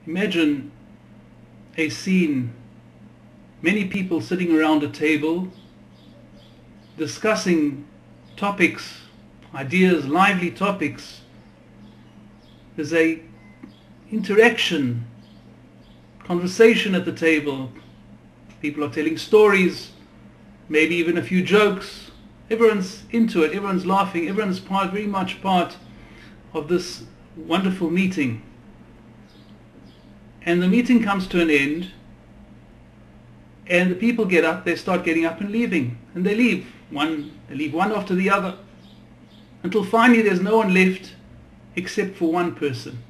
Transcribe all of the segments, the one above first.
Imagine a scene, many people sitting around a table discussing topics, ideas, lively topics. There's a interaction, conversation at the table. People are telling stories, maybe even a few jokes. Everyone's into it, everyone's laughing, everyone's very much part of this wonderful meeting. And the meeting comes to an end, and the people get up, they start getting up and leaving. And they leave one after the other, until finally there's no one left except for one person.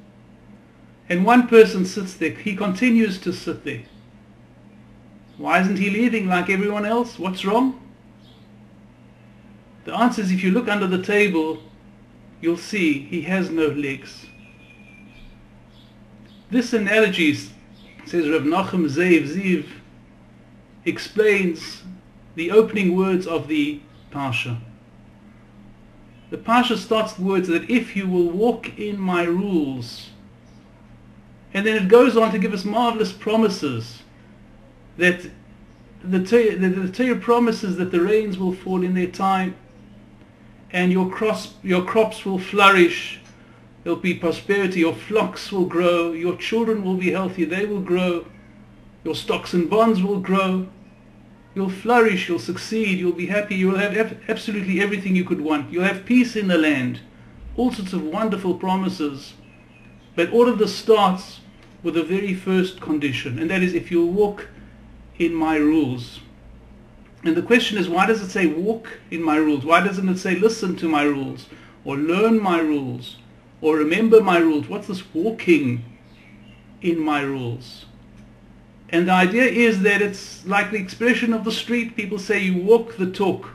And one person sits there, he continues to sit there. Why isn't he leaving like everyone else? What's wrong? The answer is, if you look under the table, you'll see he has no legs. This analogy, says Rav Nachum Ziv, explains the opening words of the Parsha. The Parsha starts the words that if you will walk in my rules, and then it goes on to give us marvelous promises that the Torah promises that the rains will fall in their time, and your crops will flourish, there'll be prosperity, your flocks will grow, your children will be healthy, they will grow, your stocks and bonds will grow, you'll flourish, you'll succeed, you'll be happy, you'll have absolutely everything you could want, you'll have peace in the land, all sorts of wonderful promises. But all of this starts with the very first condition, and that is if you'll walk in my rules. And the question is, why does it say walk in my rules? Why doesn't it say listen to my rules, or learn my rules, or remember my rules? What's this walking in my rules? And the idea is that it's like the expression of the street. People say you walk the talk.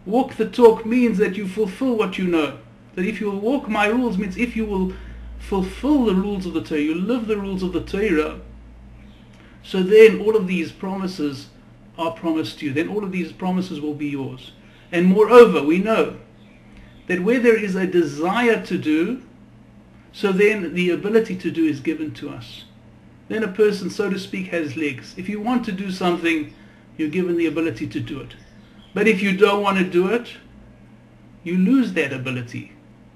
Walk the talk means that you fulfill what you know. That if you will walk my rules means if you will fulfill the rules of the Torah, you live the rules of the Torah, so then all of these promises are promised to you. Then all of these promises will be yours. And moreover, we know that where there is a desire to do, so then the ability to do is given to us. Then a person, so to speak, has legs. If you want to do something, you're given the ability to do it. But if you don't want to do it, you lose that ability.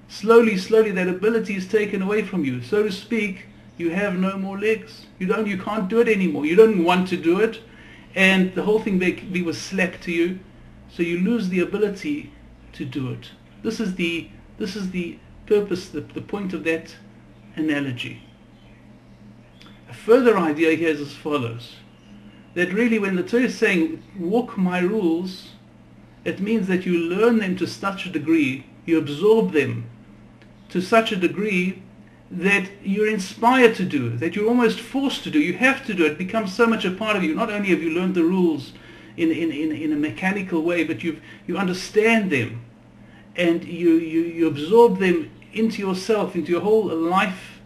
Slowly, that ability is taken away from you. So to speak, you have no more legs. You can't do it anymore. You don't want to do it, and the whole thing was slack to you, so you lose the ability to do it. This is the purpose, the point of that analogy. A further idea here is as follows: that really when the Torah is saying walk my rules, it means that you learn them to such a degree, you absorb them to such a degree that you're inspired to do, that you're almost forced to do. You have to do it. It becomes so much a part of you. Not only have you learned the rules in a mechanical way, but you understand them, and you absorb them into yourself, into your whole life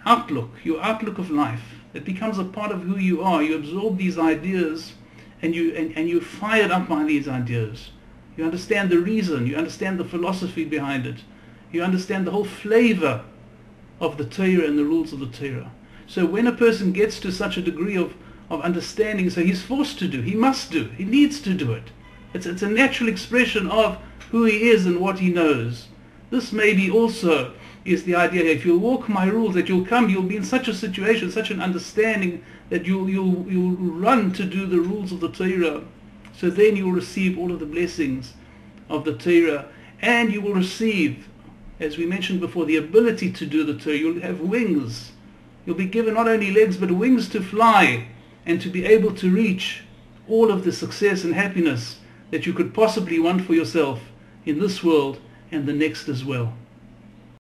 outlook, your outlook of life. It becomes a part of who you are. You absorb these ideas, and you're fired up by these ideas. You understand the reason. You understand the philosophy behind it. You understand the whole flavor of the Torah and the rules of the Torah. So when a person gets to such a degree of understanding, so he's forced to do, he must do, he needs to do it. It's a natural expression of who he is and what he knows. This maybe also is the idea here. If you'll walk my rules, that you'll be in such a situation, such an understanding, that you'll run to do the rules of the Torah. So then you'll receive all of the blessings of the Torah, and you will receive, as we mentioned before, the ability to do the Torah. You'll have wings. You'll be given not only legs, but wings to fly and to be able to reach all of the success and happiness that you could possibly want for yourself in this world and the next as well.